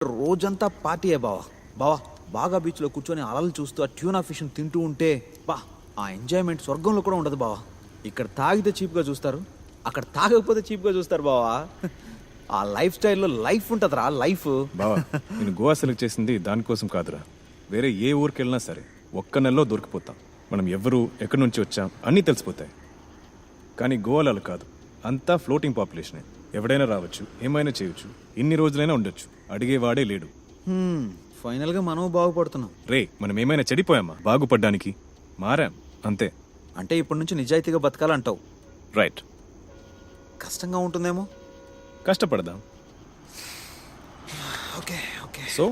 రోజంతా పార్టీయే బావా. బావా బాగా బీచ్లో కూర్చొని అలలు చూస్తూ ఆ ట్యూనా ఫిష్ని తింటూ ఉంటే బా ఆ ఎంజాయ్మెంట్ స్వర్గంలో కూడా ఉండదు బావా. ఇక్కడ తాగితే చీప్గా చూస్తారు, అక్కడ తాగకపోతే చీప్గా చూస్తారు బావా. ఆ లైఫ్ స్టైల్లో లైఫ్ ఉంటుందిరా లైఫ్. బావా నేను గోవా సెలెక్ట్ చేసింది దానికోసం కాదురా. వేరే ఏ ఊరికి వెళ్ళినా సరే ఒక్క నెలలో దొరికిపోతాం. మనం ఎవరు ఎక్కడి నుంచి వచ్చాం అన్నీ తెలిసిపోతాయి. కానీ గోవాలో అలా కాదు, అంతా ఫ్లోటింగ్ పాపులేషనే. ఎవడైనా రావచ్చు, ఏమైనా చేయొచ్చు, ఇన్ని రోజులైనా ఉండొచ్చు, అడిగేవాడే లేడు. ఫైనల్గా మనం బాగుపడుతున్నాం. రే మనం ఏమైనా చెడిపోయామా? బాగుపడ్డానికి మారాం అంతే. అంటే ఇప్పటి నుంచి నిజాయితీగా బతకాలంటావు. రైట్. కష్టంగా ఉంటుందేమో. కష్టపడదాం. Okay okay. So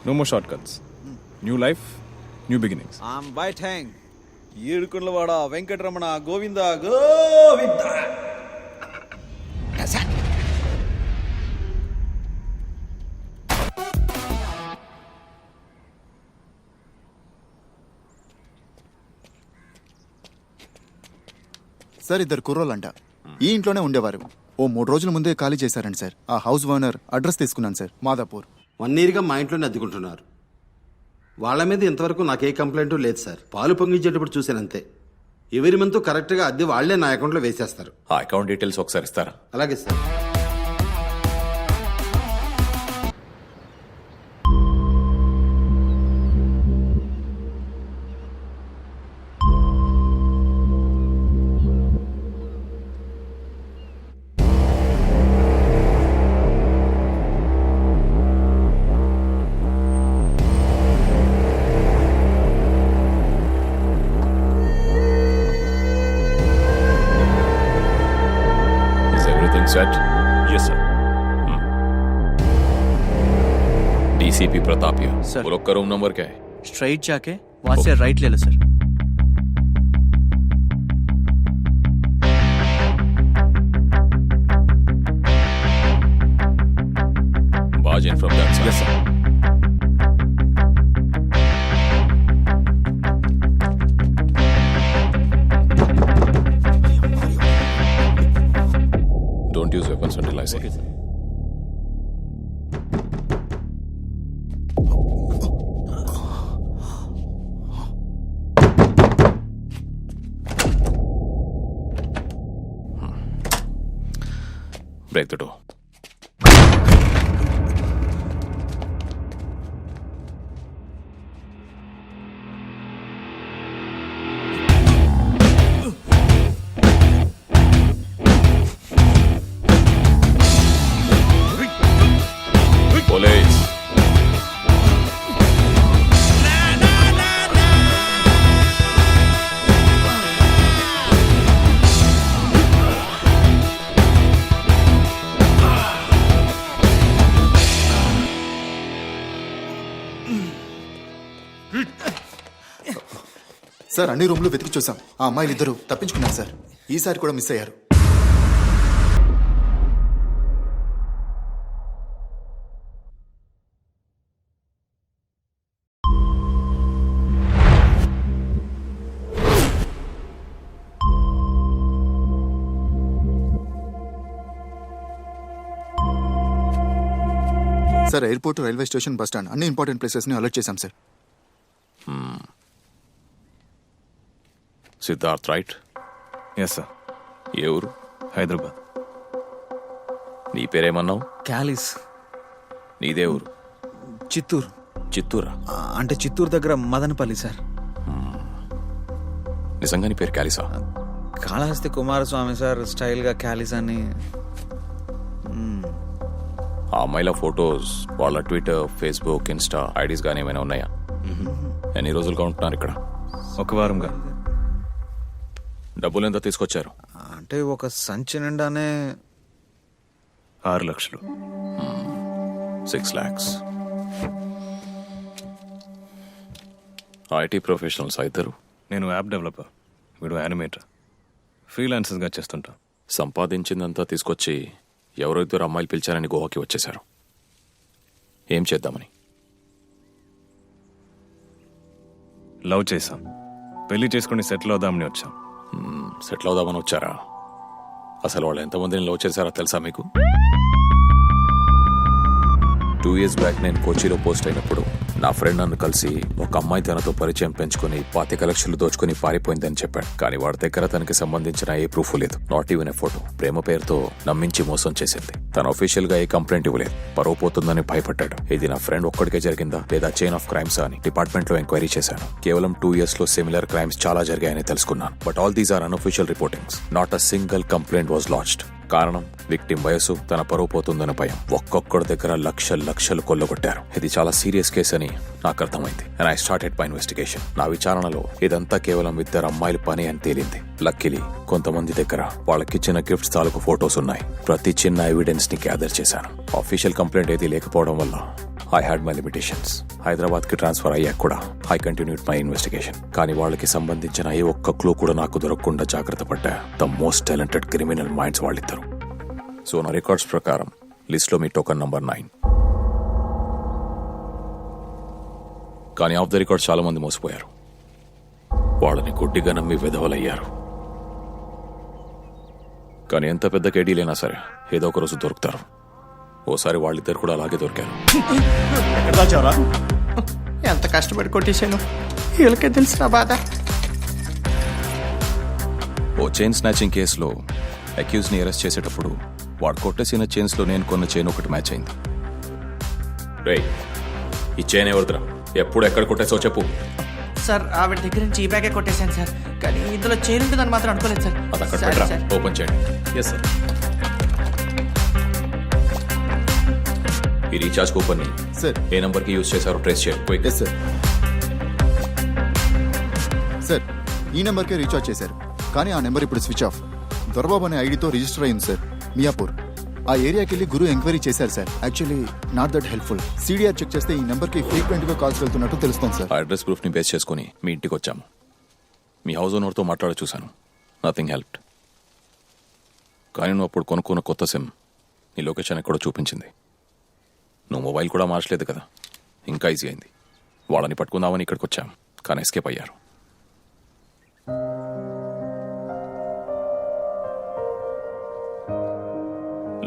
no more short cuts. New life, new beginnings. Bye thank ఏడుకుండ్లవాడ వెంకటరమణ గోవింద గోవింద. సార్ ఇద్దరు కుర్రోళ్ళంట, ఈ ఇంట్లోనే ఉండేవారు. ఓ 3 రోజుల ముందే ఖాళీ చేశారండి సార్. ఆ హౌస్ ఓనర్ అడ్రస్ తీసుకున్నాను సార్, మాదాపూర్. 1 yearగా మా ఇంట్లోనే అద్దెకుంటున్నారు. వాళ్ళ మీద ఇంతవరకు నాకే కంప్లైంట్ లేదు సార్. పాలు పొంగించేటప్పుడు చూశానంతే. ఎవరి మంత్ కరెక్ట్గా అద్దె వాళ్లే నా అకౌంట్లో వేసేస్తారు. ఆ అకౌంట్ డీటెయిల్స్ ఒకసారి ఇస్తారా? అలాగే sir. Set? Yes, sir. DCP Pratap here. Sir. वो लोग का रूम नंबर क्या है? स्ट्राइट जाके वहां से राइट ले लो sir. Barge in from that side. Yes, sir. Don't use weapons until I say. Okay, sir. Break the door. Police. Sir అన్ని రూమ్లు వెతికి చూసాం. ఆ అమ్మాయిలు ఇద్దరు తప్పించుకున్నారు సార్. ఈసారి కూడా మిస్ అయ్యారు. Sir airport, railway station, bus stand అన్ని ఇంపార్టెంట్ ప్లేసెస్ ని అలర్ట్ చేశాం sir. Siddharth right? Yes sir. ఏ ఊరు? హైదరాబాద్. నీ పేరేమన్నావు? క్యాలిస్. నీదే ఊరు? చిత్తూరు. చిత్తూరా? అంటే చిత్తూరు దగ్గర మదనపల్లి సార్. నిజంగా నీ పేరు క్యాలిసా? కాళహస్తి కుమారస్వామి సార్ స్టైల్గా క్యాలిస్ అని. ఆ అమ్మాయిల ఫొటోస్, వాళ్ళ ట్విట్టర్, ఫేస్బుక్, ఇన్స్టా ఐడీస్ కానీ ఏమైనా ఉన్నాయా? ఎన్ని రోజులుగా ఉంటున్నారు ఇక్కడ? 1 వారంగా. డబ్బులు ఎంత తీసుకొచ్చారు? అంటే ఒక సంచి నిండానే 6 లక్షలు. 6 lakhs. ఐటీ ప్రొఫెషనల్స్ ఇద్దరు. నేను యాప్ డెవలపర్, వీడు యానిమేటర్. ఫ్రీలాన్సర్స్గా చేస్తుంటా. సంపాదించిందంతా తీసుకొచ్చి ఎవరో ఇద్దరు అమ్మాయిలు పిలిచారని గోవాకి వచ్చేశారు. ఏం చేద్దామని? లవ్ చేశాం, పెళ్లి చేసుకుని సెటిల్ అవుదామని వచ్చాం. సెటిల్ అవుదామని వచ్చారా? అసలు వాళ్ళు ఎంతమందిని లవ్ చేశారో తెలుసా మీకు? 2 years బ్యాక్ నేను కోచిలో పోస్ట్ అయినప్పుడు నా ఫ్రెండ్ నన్ను కలిసి ఒక అమ్మాయి తనతో పరిచయం పెంచుకుని 25 లక్షలు దోచుకుని పారిపోయిందని చెప్పాడు. కానీ వాడి దగ్గర తనకి సంబంధించిన ఏ ప్రూఫ్ లేదు, నాట్ ఈవెన్ ఏ ఫోటో. ప్రేమ పేరుతో నమ్మించి మోసం చేసింది. తను అఫీషియల్ గా ఏ కంప్లైంట్ ఇవ్వలేదు, పరువు పోతుందని భయపడ్డాడు. ఇది నా ఫ్రెండ్ ఒక్కడికే జరిగిందా లేదా చైన్ ఆఫ్ క్రైమ్స్ అని డిపార్ట్మెంట్ లో ఎంక్వైరీ చేశాను. కేవలం 2 years లో సిమిలర్ క్రైమ్స్ చాలా జరిగాయని తెలుసుకున్నాను. But all these are unofficial reportings. Not a single complaint was lodged. కారణం విక్టిమ్ వయసు, తన పరువు పోతుందన్న భయం. ఒక్కొక్కడి దగ్గర లక్షలు కొల్లగొట్టారు. ఇది చాలా సీరియస్ కేసు అని నాకు అర్థమైంది. And I started my investigation. నా విచారణలో ఇదంతా కేవలం 2 అమ్మాయిల పని అని తేలింది. లక్కీలీ కొంతమంది దగ్గర వాళ్ళకిచ్చిన గిఫ్ట్స్ తాలూకు ఫొటోస్ ఉన్నాయి. ప్రతి చిన్న ఎవిడెన్స్ ని గ్యాదర్ చేశాను. అఫీషియల్ కంప్లైంట్ ఏది లేకపోవడం వల్ల I had my limitations. Hyderabad కి ట్రాన్స్ఫర్ అయ్యాక కూడా ఐ కంటిన్యూడ్ మై ఇన్వెస్టిగేషన్. కానీ వాళ్ళకి సంబంధించిన ఏ ఒక్క క్లూ కూడా నాకు దొరకకుండా జాగ్రత్త పడ్డా the most talented criminal minds వాళ్ళిద్దరు. సో నా రికార్డ్స్ ప్రకారం లిస్ట్ లో మీ టోకన్ నంబర్ 9. కానీ ఆఫ్ ద రికార్డ్ చాలా మంది మోసపోయారు. వాళ్ళని గుడ్డిగా నమ్మి విధవలయ్యారు. కానీ ఎంత పెద్ద కేడీలైనా సరే ఏదో ఒక రోజు దొరుకుతారు. ఓసారి వాళ్ళిద్దరు కూడా అలాగే దొరికారు. ఎంత కష్టపడి కొట్టేశాను, వీళ్ళకే తెలుసు నా బాధ. ఓ చైన్ స్నాచింగ్ కేసులో అక్యూజ్ ని అరెస్ట్ చేసేటప్పుడు వాడు కొట్టేసిన చైన్స్ లో నేను కొన్న చైన్ ఒకటి మ్యాచ్ అయింది. రేయ్, ఈ చైన్ ఎవరిదిరా? ఎప్పుడు ఎక్కడ కొట్టేసో చెప్పు. సార్ ఆవిడ దగ్గర నుంచి ఈ బ్యాగే కొట్టేశాను సార్, కానీ ఇందులో చైన్ ఉంటుందని మాత్రం అనుకోలేదు సార్. అది అక్కడ సరే, పెట్టరా, సార్. ఓపెన్ చేయండి. Yes sir. ఈ రీఛార్జ్ కూపన్ ని సార్. ఏ నంబర్ కి యూజ్ చేశారో ట్రేస్ చేయండి. Yes sir. సార్, ఈ నెంబర్కే రీఛార్జ్ చేశారు, కానీ ఆ నెంబర్ ఇప్పుడు స్విచ్ ఆఫ్. దొరబాబు అనే ఐడితో రిజిస్టర్ అయింది సార్, మియాపూర్. ఆ ఏరియాకి వెళ్ళి గురు ఎంక్వైరీ చేశారు sir. Actually not that helpful. CDR check చేస్తే ఈ నెంబర్కి ఫ్రీక్వెంట్ గా కాల్స్ వెళ్తున్నట్టు తెలుస్తుంది సార్. ఆ అడ్రస్ ప్రూఫ్ ని బేస్ చేసుకుని మీ ఇంటికి వచ్చాము. మీ హౌస్ ఓనర్తో మాట్లాడ చూశాను. Nothing helped. కానీ నువ్వు అప్పుడు కొనుక్కున్న కొత్త సిమ్ నీ లొకేషన్ ఎక్కడో చూపించింది. నువ్వు మొబైల్ కూడా మార్చలేదు కదా, ఇంకా ఈజీ అయింది. వాళ్ళని పట్టుకుందామని ఇక్కడికి వచ్చాం, కానీ ఎస్కేప్ అయ్యారు.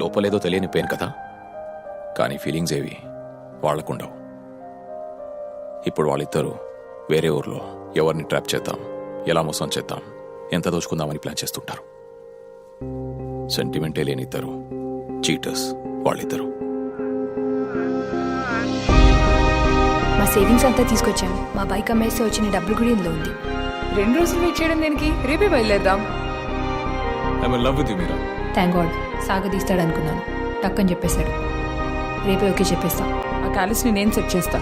లోపలేదో తెలియని పెయిన్ కదా, కానీ ఫీలింగ్స్ ఏవి వాళ్లకుండవు. ఇప్పుడు వాళ్ళిద్దరూ వేరే ఊర్లో ఎవరిని ట్రాప్ చేద్దాం, ఎలా మోసం చేద్దాం, ఎంత దోచుకుందామని ప్లాన్ చేస్తుంటారు. సెంటిమెంటే లేని ఇద్దరు చీటర్స్ వాళ్ళిద్దరు. మా సేవింగ్స్ అంతా తీసుకొచ్చాను. మా బైక్ అమ్మేసి వచ్చిన డబ్బులు కూడా ఇందులో ఉంది. 2 రోజులు వెయిట్ చేయడం దేనికి? రేపే బయలుదేరదాం. I'm in love with you Meera. Thank god. సాగదీస్తాడు అనుకున్నాను, టక్కని చెప్పేశాడు. రేపే ఓకే చెప్పేస్తా. ఆ క్యాలిస్ని నేను సెట్ చేస్తా.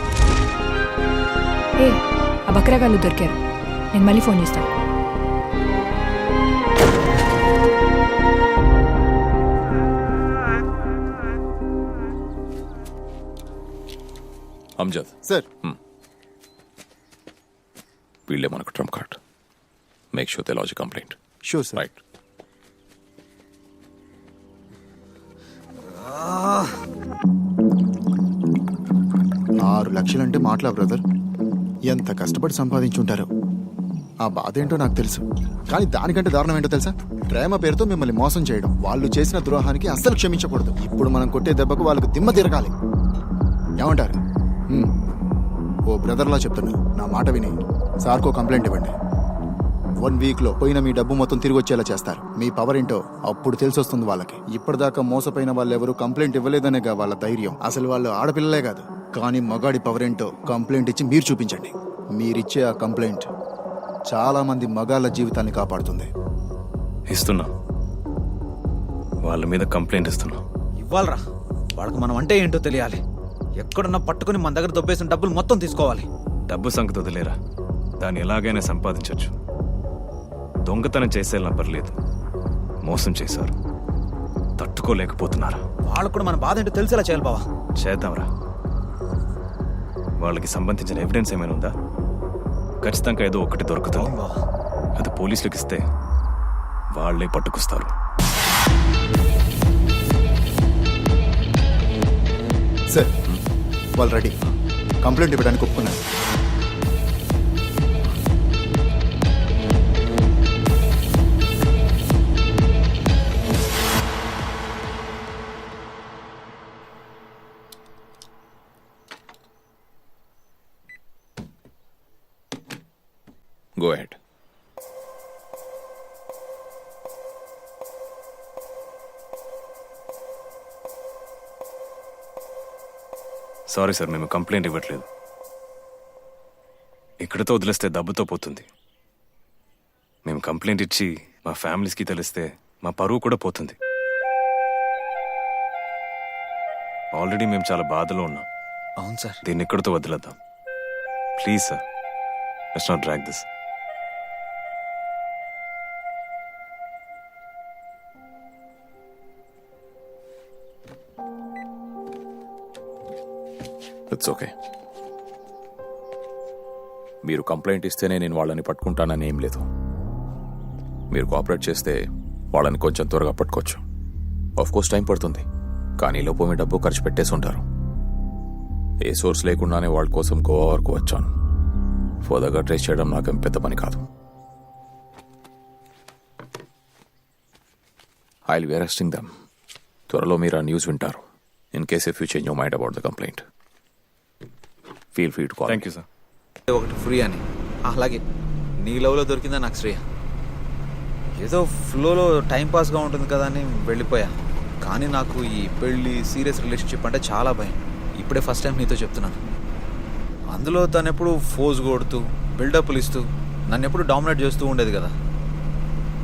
ఏ, ఆ బక్రాగాళ్ళు దొరికారు. నేను మళ్ళీ ఫోన్ చేస్తాను. అమ్జద్ సార్, వీళ్ళే మనకు trump card. Make sure they lodge complaint. Sure sir. Right. 6 లక్షలంటే మాటలా బ్రదర్? ఎంత కష్టపడి సంపాదించుంటారో. ఆ బాధ ఏంటో నాకు తెలుసు, కానీ దానికంటే దారుణం ఏంటో తెలుసా? ప్రేమ పేరుతో మిమ్మల్ని మోసం చేయడం. వాళ్ళు చేసిన ద్రోహానికి అస్సలు క్షమించకూడదు. ఇప్పుడు మనం కొట్టే దెబ్బకు వాళ్ళకు దిమ్మ తిరగాలి. ఏమంటారు? ఓ బ్రదర్లా చెప్తున్నా, నా మాట విని సార్కో కంప్లైంట్ ఇవ్వండి. 1 వీక్లో పోయిన మీ డబ్బు మొత్తం తిరిగి వచ్చేలా చేస్తారు. మీ పవర్ ఏంటో అప్పుడు తెలిసొస్తుంది వాళ్ళకి. ఇప్పటిదాకా మోసపోయిన వాళ్ళు ఎవరు కంప్లైంట్ ఇవ్వలేదనేగా వాళ్ళ ధైర్యం. అసలు వాళ్ళు ఆడపిల్లలే కాదు, కానీ మగాడి పవర్ ఏంటో కంప్లైంట్ ఇచ్చి మీరు చూపించండి. మీరిచ్చే ఆ కంప్లైంట్ చాలా మంది మగాళ్ళ జీవితాన్ని కాపాడుతుంది. ఇస్తున్నా, వాళ్ళ మీద కంప్లైంట్ ఇస్తున్నా. ఇవ్వాలరా, వాళ్ళకి మనం అంటే ఏంటో తెలియాలి. ఎక్కడున్నా పట్టుకుని మన దగ్గర దొబ్బేసిన డబ్బులు మొత్తం తీసుకోవాలి. డబ్బు సంగతి వదిలేరా, దాన్ని ఎలాగైనా సంపాదించవచ్చు. దొంగతనం చేసేలా పర్లేదు, మోసం చేశారు, తట్టుకోలేకపోతున్నారా? వాళ్ళకు కూడా మన బాధ ఏంటో తెలిసేలా చేయాలి బావా. చేద్దాంరా. వాళ్ళకి సంబంధించిన ఎవిడెన్స్ ఏమైనా ఉందా? ఖచ్చితంగా ఏదో ఒకటి దొరుకుతుంది. అది పోలీసులకు ఇస్తే వాళ్ళే పట్టుకొస్తారు. సార్, వాళ్ళు రెడీ. కంప్లైంట్ ఇవ్వడానికి ఒప్పుకున్నారు. Go head. సారీ సార్, మేము కంప్లైంట్ ఇవ్వట్లేదు. ఇక్కడితో వదిలేస్తే దెబ్బతో పోతుంది. మేము కంప్లైంట్ ఇచ్చి మా ఫ్యామిలీస్కి తెలిస్తే మా పరువు కూడా పోతుంది. ఆల్రెడీ మేము చాలా బాధలో ఉన్నాం. అవును సార్. దీన్ని ఇక్కడితో వదిలేద్దాం please sir. Let's not drag this. It's okay. మీరు కంప్లైంట్ ఇస్తేనే నేను వాళ్ళని పట్టుకుంటానని ఏం లేదు. మీరు కోఆపరేట్ చేస్తే వాళ్ళని కొంచెం త్వరగా పట్టుకోవచ్చు. ఆఫ్కోర్స్ టైం పడుతుంది, కానీ లోపు మీ డబ్బు ఖర్చు పెట్టేసి ఉంటారు. ఏ సోర్స్ లేకుండానే వాళ్ళ కోసం గోవా వరకు వచ్చాను. ఫర్దర్గా ట్రేస్ చేయడం నాకేం పెద్ద పని కాదు. I will be arresting them. త్వరలో మీరు ఆ న్యూస్ వింటారు. In case if you change your mind about the complaint, feel free to call. Thank you sir. ఒకటి ఫ్రీ అని, అలాగే నీ లవ్లో దొరికిందా నాకు శ్రేయ. ఏదో ఫ్లోలో టైంపాస్గా ఉంటుంది కదా అని వెళ్ళిపోయా. కానీ నాకు ఈ పెళ్ళి సీరియస్ రిలేషన్షిప్ అంటే చాలా భయం. ఇప్పుడే ఫస్ట్ టైం నీతో చెప్తున్నాను. అందులో తను ఎప్పుడు ఫోజ్ కొడుతూ బిల్డప్లు ఇస్తూ నన్ను ఎప్పుడు డామినేట్ చేస్తూ ఉండేది కదా.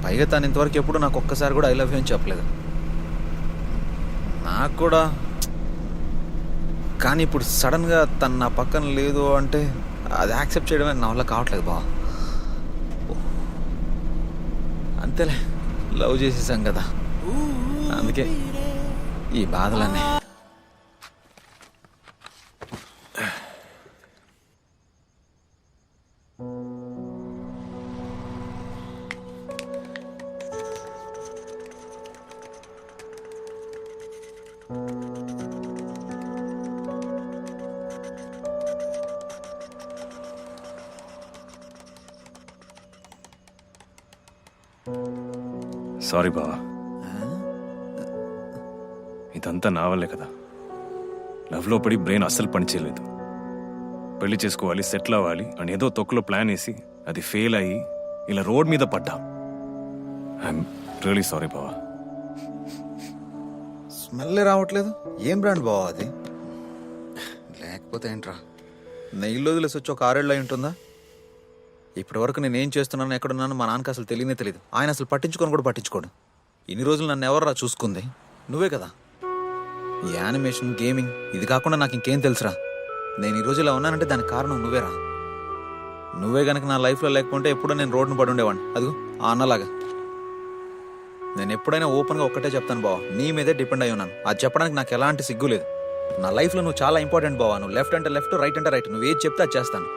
పైగా తను ఇంతవరకు ఎప్పుడు నాకు ఒక్కసారి కూడా ఐ లవ్ యూ అని చెప్పలేదు. నాకు కూడా. కానీ ఇప్పుడు సడన్గా తను నా పక్కన లేదు అంటే అది యాక్సెప్ట్ చేయడమే నా వల్ల కావట్లేదు బా. అంతేలే, లవ్ చేసేసాం కదా, అందుకే ఈ బాధలన్నీ. సారీ బావా, ఇదంతా నా వల్లే కదా. లవ్లో పడి బ్రెయిన్ అస్సలు పనిచేయలేదు. పెళ్లి చేసుకోవాలి, సెటిల్ అవ్వాలి అని ఏదో తొక్కులో ప్లాన్ వేసి అది ఫెయిల్ అయ్యి ఇలా రోడ్ మీద పడ్డా. ఐఎమ్ రియలీ సారీ బావా. స్మెల్ రావట్లేదు. ఏం బ్రాండ్ బావా అది? లేకపోతే ఏంట్రా, నెయ్యిలో వదిలేసి వచ్చి ఒక 6 ఏళ్ళు అయి ఉంటుందా? ఇప్పటి వరకు నేను ఏం చేస్తున్నాను, ఎక్కడున్నాను మా నాన్నకి అసలు తెలియనే తెలియదు. ఆయన అసలు పట్టించుకొని కూడా పట్టించుకోడు. ఇన్ని రోజులు నన్ను ఎవర్రా చూసుకుంది? నువ్వే కదా. ఈ యానిమేషన్, గేమింగ్ ఇది కాకుండా నాకు ఇంకేం తెలుసురా. నేను ఈ రోజు ఇలా ఉన్నానంటే దానికి కారణం నువ్వేరా. నువ్వే గనక నా లైఫ్లో లేకపోతే ఎప్పుడో నేను రోడ్డును పడి ఉండేవాడిని. అదిగో ఆ అన్నలాగా. నేను ఎప్పుడైనా ఓపెన్గా ఒక్కటే చెప్తాను బావా, నీ మీదే డిపెండ్ అయి ఉన్నాను. అది చెప్పడానికి నాకు ఎలాంటి సిగ్గు లేదు. నా లైఫ్లో నువ్వు చాలా ఇంపార్టెంట్ బావా. నువ్వు లెఫ్ట్ అంటే లెఫ్ట్, రైట్ అంటే రైట్. నువ్వు ఏది చెప్తే అది చేస్తాను.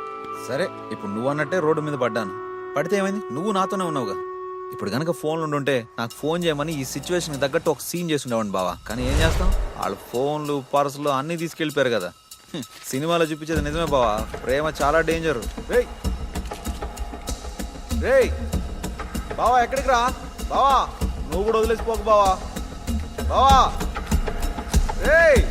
సరే, ఇప్పుడు నువ్వు అన్నట్టే రోడ్డు మీద పడ్డాను. పడితే ఏమైంది? నువ్వు నాతోనే ఉన్నావుగా. ఇప్పుడు కనుక ఫోన్లు ఉండుంటే నాకు ఫోన్ చేయమని ఈ సిచ్యువేషన్కి తగ్గట్టు ఒక సీన్ చేసి ఉండేవాడిని బావా. కానీ ఏం చేస్తాం, వాళ్ళ ఫోన్లు, పర్సులు అన్నీ తీసుకెళ్ళిపోయారు కదా. సినిమాలో చూపించేది నిజమే బావా, ప్రేమ చాలా డేంజర్. రేయ్ రేయ్ బావా, ఎక్కడికి రా బావా, నువ్వు కూడా వదిలేసిపోకు బావా. బావా రేయ్.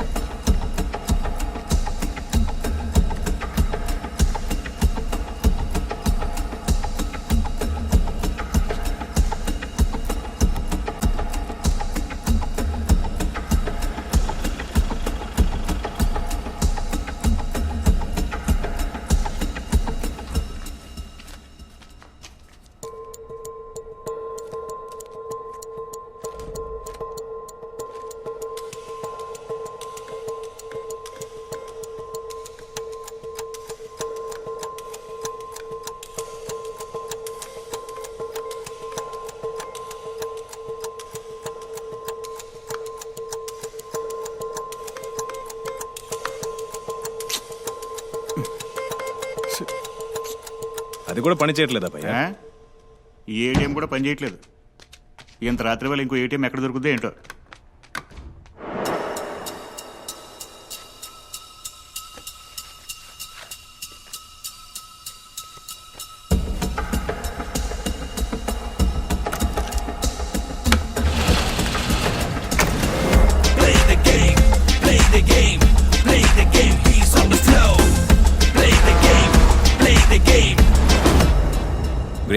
అది కూడా పని చేయట్లేదా భయ్యా? ఈ ఏటీఎం కూడా పనిచేయట్లేదు. ఇంత రాత్రి వేళ ఇంకో ఏటీఎం ఎక్కడ దొరుకుతుందో ఏంటో.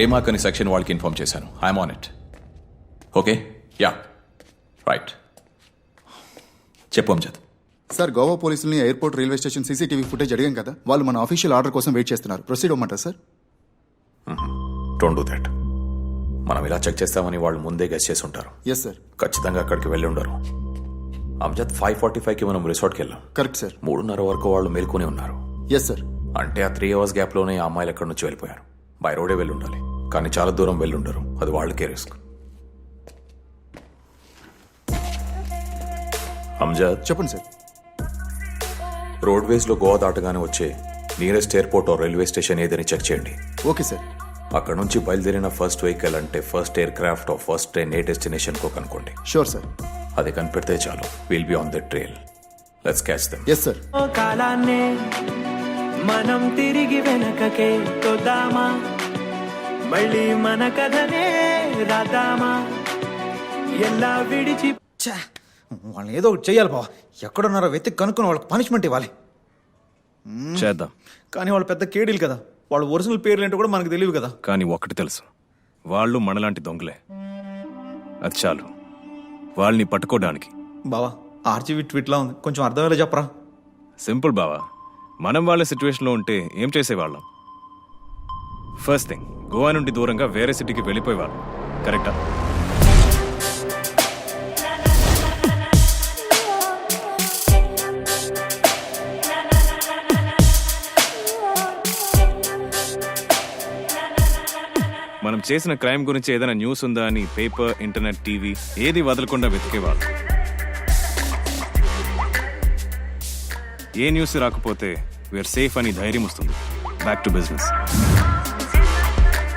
రేమాక్ అని సెక్షన్ వాళ్ళకి ఇన్ఫార్మ్ చేశాను. I'm on it. Okay, ya, right. చెప్పు అంజద్. సార్, గోవా పోలీసుల్ని airport railway station CCTV footage అడిగాం కదా, వాళ్ళు మన ఆఫీషియల్ ఆర్డర్ కోసం వెయిట్ చేస్తున్నారు. ప్రొసీడ్ అవ్వమంటారా సార్? Don't do that. మనం ఇలా చెక్ చేస్తామని వాళ్ళు ముందే గెస్ చేసి ఉంటారు. Yes sir. ఖచ్చితంగా అక్కడికి వెళ్ళి ఉండరు. అంజద్, 5:45కి మనం రిసార్ట్కి వెళ్ళాం. Correct sir. 3:30 వరకు వాళ్ళు మేల్కొని ఉన్నారు. Yes sir. అంటే ఆ 3 అవర్స్ గ్యాప్లోనే ఆ అమ్మాయిలు ఎక్కడి నుంచి వెళ్ళిపోయారు. బై రోడే వెళ్ళి ఉండాలి, కానీ చాలా దూరం వెళ్ళి ఉండరు. అది వాళ్ళకే రిస్క్. అంజద్, చెప్పండి సార్. రోడ్వేస్లో గోవా దాటగానే వచ్చే నియరెస్ట్ ఎయిర్పోర్ట్ రైల్వే స్టేషన్ ఏదని చెక్ చేయండి. Okay sir. అక్కడ నుంచి బయలుదేరిన ఫస్ట్ వెహికల్ అంటే first aircraft first train ఏ డెస్టినేషన్కో కనుకోండి. Sure sir. అది కనిపెడితే చాలు. Will be on the trail. Let's catch them. Yes sir. కాలాన్నే మనం తిరిగి వెనకకే తోద్దామా, మళ్ళీ మన కథనే రాద్దామా, ఎలా విడిచి ఛా, వాళ్ళని ఏదో ఒకటి చెయ్యాలి బావా. ఎక్కడున్నారో వెతికి కనుక్కుని వాళ్ళకి పనిష్మెంట్ ఇవ్వాలి. చేద్దాం. కానీ వాళ్ళు పెద్ద కేడీలు కదా, వాళ్ళ ఒరిజినల్ పేర్లు ఏంటో కూడా మనకు తెలియదు కదా. కానీ ఒకటి తెలుసు, వాళ్ళు మనలాంటి దొంగలే. అది చాలు వాళ్ళని పట్టుకోవడానికి. బావా, ఆర్జీవి ట్వీట్లా ఉంది, కొంచెం అర్థమయ్యేలా చెప్పరా. సింపుల్ బావా, మనం వాళ్ళ సిచ్యువేషన్లో ఉంటే ఏం చేసేవాళ్ళం? ఫస్ట్ థింగ్, గోవా నుండి దూరంగా వేరే సిటీకి వెళ్ళిపోయేవాళ్ళం. కరెక్టా? మనం చేసిన క్రైమ్ గురించి ఏదైనా న్యూస్ ఉందా అని పేపర్, ఇంటర్నెట్, టీవీ ఏది వదలకుండా వెతికేవాళ్ళు. ఏ న్యూస్ రాకపోతే వీఆర్ సేఫ్ అని ధైర్యం వస్తుంది. Back to business.